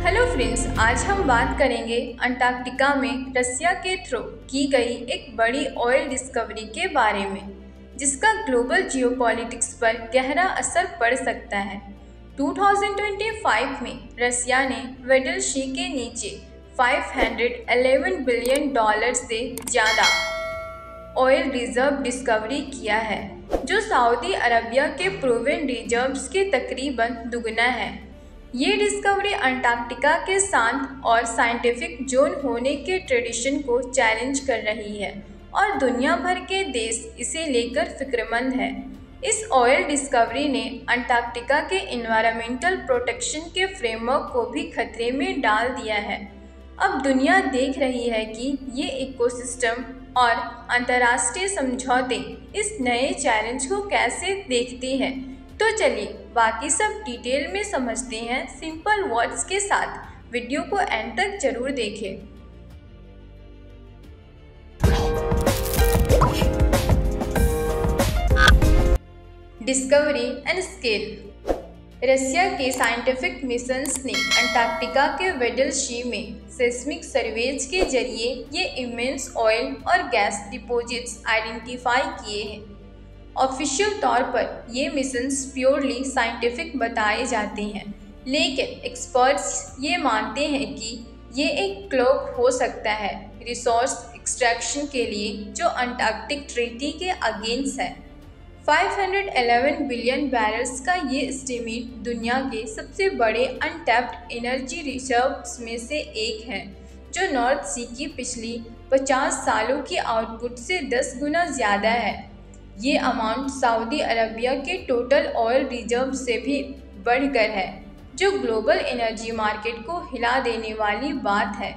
Hello friends, आज हम बात करेंगे अंटार्कटिका में रसिया के थ्रू की गई एक बड़ी ऑयल डिस्कवरी के बारे में, जिसका ग्लोबल जियोपॉलिटिक्स पर गहरा असर पड़ सकता है। 2025 में रसिया ने वेडल सी के नीचे $511 बिलियन से ज़्यादा ऑयल रिजर्व डिस्कवरी किया है, जो सऊदी अरबिया के प्रूवन रिजर्व्स के तकरीबन दुगना है। ये डिस्कवरी अंटार्कटिका के शांत और साइंटिफिक जोन होने के ट्रेडिशन को चैलेंज कर रही है और दुनिया भर के देश इसे लेकर फिक्रमंद है। इस ऑयल डिस्कवरी ने अंटार्कटिका के एनवायरमेंटल प्रोटेक्शन के फ्रेमवर्क को भी खतरे में डाल दिया है। अब दुनिया देख रही है कि ये इकोसिस्टम और अंतर्राष्ट्रीय समझौते इस नए चैलेंज को कैसे देखते हैं। तो चलिए बाकी सब डिटेल में समझते हैं सिंपल वर्ड्स के साथ। वीडियो को एंड तक जरूर देखें। Discovery and scale. रसिया के साइंटिफिक मिशंस ने अंटार्कटिका के वेडल सी में सेस्मिक सर्वेज के जरिए ये इमेंस ऑयल और गैस डिपॉजिट्स आइडेंटिफाई किए हैं। ऑफिशियल तौर पर ये मिशंस प्योरली साइंटिफिक बताए जाते हैं, लेकिन एक्सपर्ट्स ये मानते हैं कि ये एक क्लोक हो सकता है रिसोर्स एक्सट्रैक्शन के लिए, जो अंटार्कटिक ट्रीटी के अगेंस्ट है। 511 बिलियन बैरल्स का ये एस्टिमेट दुनिया के सबसे बड़े अनटैप्ड एनर्जी रिजर्व्स में से एक है, जो नॉर्थ सी की पिछली 50 सालों की आउटपुट से 10 गुना ज़्यादा है। ये अमाउंट सऊदी अरबिया के टोटल ऑयल रिजर्व से भी बढ़कर है, जो ग्लोबल एनर्जी मार्केट को हिला देने वाली बात है।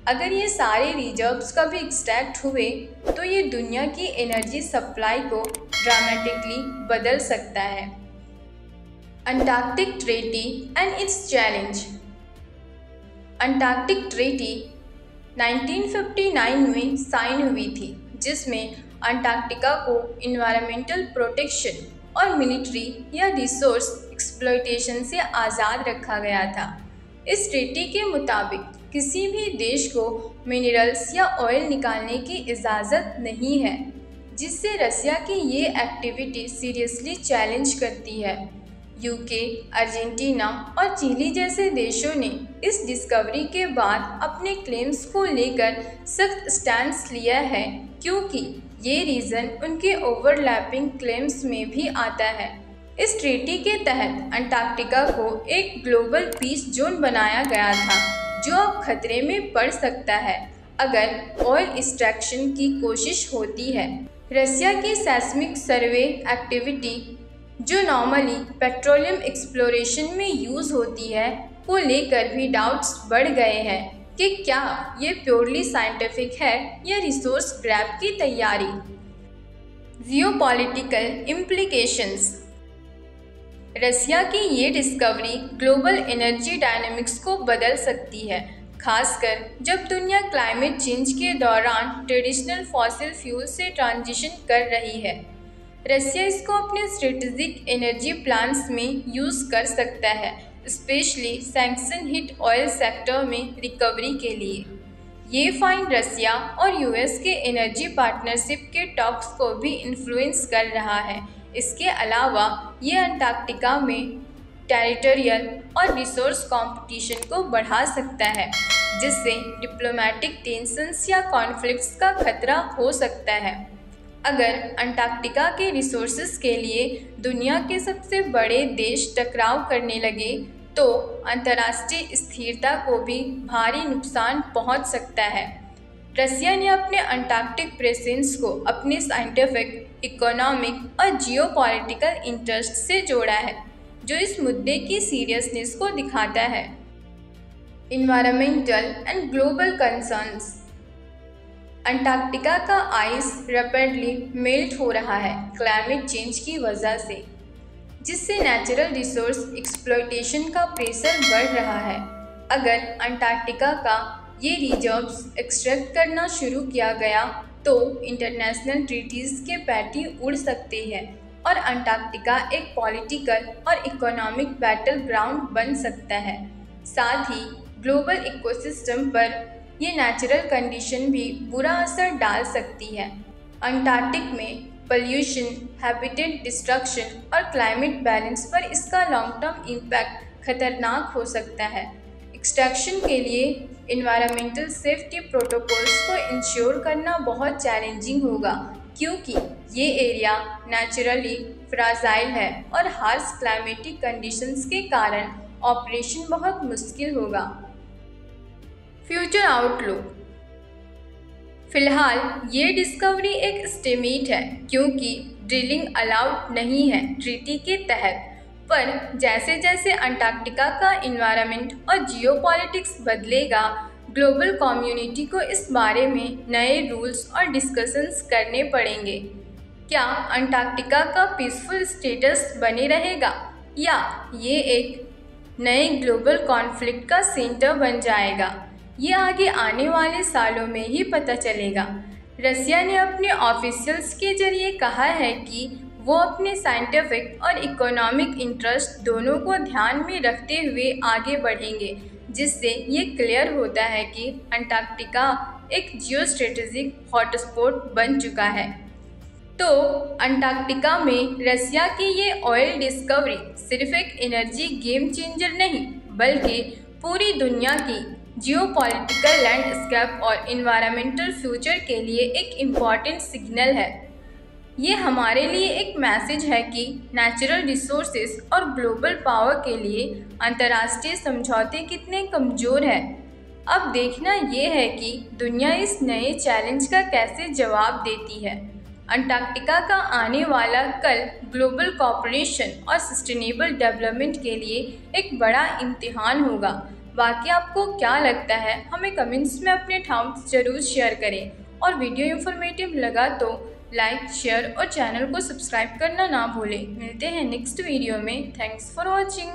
अगर ये सारे रिजर्व्स कभी एक्सट्रैक्ट हुए तो ये दुनिया की एनर्जी सप्लाई को ड्रामेटिकली बदल सकता है। Antarctic treaty and it's challenge. Antarctic treaty 1959 में साइन हुई थी, जिसमें अंटार्कटिका को एनवायरमेंटल प्रोटेक्शन और मिलिट्री या रिसोर्स एक्सप्लॉयटेशन से आज़ाद रखा गया था। इस ट्रीटी के मुताबिक किसी भी देश को मिनरल्स या ऑयल निकालने की इजाज़त नहीं है, जिससे रसिया की ये एक्टिविटी सीरियसली चैलेंज करती है। यूके, अर्जेंटीना और चिली जैसे देशों ने इस डिस्कवरी के बाद अपने क्लेम्स को लेकर सख्त स्टैंड लिया है, क्योंकि ये रीज़न उनके ओवरलैपिंग क्लेम्स में भी आता है। इस ट्रीटी के तहत अंटार्कटिका को एक ग्लोबल पीस जोन बनाया गया था, जो अब खतरे में पड़ सकता है अगर ऑयल एक्सट्रैक्शन की कोशिश होती है। रसिया की सेस्मिक सर्वे एक्टिविटी, जो नॉर्मली पेट्रोलियम एक्सप्लोरेशन में यूज़ होती है, को लेकर भी डाउट्स बढ़ गए हैं कि क्या ये प्योरली साइंटिफिक है या रिसोर्स ग्रैब की तैयारी। Geopolitical implications. रसिया की ये डिस्कवरी ग्लोबल एनर्जी डायनेमिक्स को बदल सकती है, खासकर जब दुनिया क्लाइमेट चेंज के दौरान ट्रेडिशनल फॉसिल फ्यूल से ट्रांजिशन कर रही है। रसिया इसको अपने स्ट्रेटेजिक एनर्जी प्लान्स में यूज़ कर सकता है, specially sanction hit oil sector में रिकवरी के लिए। ये फाइंड रसिया और यूएस के एनर्जी पार्टनरशिप के टॉक्स को भी इन्फ्लुएंस कर रहा है। इसके अलावा ये अंटार्कटिका में टेरिटोरियल और रिसोर्स कंपटीशन को बढ़ा सकता है, जिससे डिप्लोमेटिक टेंशन्स या कॉन्फ्लिक्ट्स का खतरा हो सकता है। अगर अंटार्कटिका के रिसोर्सेज के लिए दुनिया के सबसे बड़े देश टकराव करने लगे तो अंतर्राष्ट्रीय स्थिरता को भी भारी नुकसान पहुंच सकता है। रसिया ने अपने अंटार्कटिक प्रेजेंस को अपने साइंटिफिक, इकोनॉमिक और जियोपॉलिटिकल इंटरेस्ट से जोड़ा है, जो इस मुद्दे की सीरियसनेस को दिखाता है। Environmental and global concerns. Antarctica का आइस रैपिडली मेल्ट हो रहा है क्लाइमेट चेंज की वजह से, जिससे नेचुरल रिसोर्स एक्सप्लॉयटेशन का प्रेशर बढ़ रहा है। अगर अंटार्कटिका का ये रिजर्व्स एक्सट्रैक्ट करना शुरू किया गया तो इंटरनेशनल ट्रीटीज़ के पैटी उड़ सकते हैं और अंटार्कटिका एक पॉलिटिकल और इकोनॉमिक बैटल ग्राउंड बन सकता है। साथ ही ग्लोबल इकोसिस्टम पर ये नेचुरल कंडीशन भी बुरा असर डाल सकती है। अंटार्कटिक में पॉल्यूशन, हैबिटेट डिस्ट्रक्शन और क्लाइमेट बैलेंस पर इसका लॉन्ग टर्म इम्पैक्ट खतरनाक हो सकता है। एक्सट्रैक्शन के लिए एनवायरमेंटल सेफ्टी प्रोटोकॉल्स को इंश्योर करना बहुत चैलेंजिंग होगा, क्योंकि ये एरिया नेचुरली फ्राजाइल है और हार्श क्लाइमेटिक कंडीशंस के कारण ऑपरेशन बहुत मुश्किल होगा। Future outlook. फिलहाल ये डिस्कवरी एक एस्टिमेट है, क्योंकि ड्रिलिंग अलाउड नहीं है ट्रीटी के तहत। पर जैसे जैसे अंटार्कटिका का एनवायरनमेंट और जियोपॉलिटिक्स बदलेगा, ग्लोबल कम्युनिटी को इस बारे में नए रूल्स और डिस्कशंस करने पड़ेंगे। क्या अंटार्कटिका का पीसफुल स्टेटस बने रहेगा, या ये एक नए ग्लोबल कॉन्फ्लिक्ट का सेंटर बन जाएगा? ये आगे आने वाले सालों में ही पता चलेगा। रसिया ने अपने ऑफिशियल्स के जरिए कहा है कि वो अपने साइंटिफिक और इकोनॉमिक इंटरेस्ट दोनों को ध्यान में रखते हुए आगे बढ़ेंगे, जिससे ये क्लियर होता है कि अंटार्कटिका एक जियोस्ट्रेटेजिक हॉटस्पॉट बन चुका है। तो अंटार्कटिका में रसिया की ये ऑयल डिस्कवरी सिर्फ एक एनर्जी गेम चेंजर नहीं, बल्कि पूरी दुनिया की जियोपॉलिटिकल लैंडस्केप और एनवायरमेंटल फ्यूचर के लिए एक इम्पॉर्टेंट सिग्नल है। ये हमारे लिए एक मैसेज है कि नेचुरल रिसोर्सेज और ग्लोबल पावर के लिए अंतर्राष्ट्रीय समझौते कितने कमज़ोर हैं। अब देखना ये है कि दुनिया इस नए चैलेंज का कैसे जवाब देती है। अंटार्कटिका का आने वाला कल ग्लोबल कोऑपरेशन और सस्टेनेबल डेवलपमेंट के लिए एक बड़ा इम्तिहान होगा। बाकी आपको क्या लगता है, हमें कमेंट्स में अपने थॉट्स जरूर शेयर करें, और वीडियो इन्फॉर्मेटिव लगा तो लाइक, शेयर और चैनल को सब्सक्राइब करना ना भूलें। मिलते हैं नेक्स्ट वीडियो में। Thanks for watching.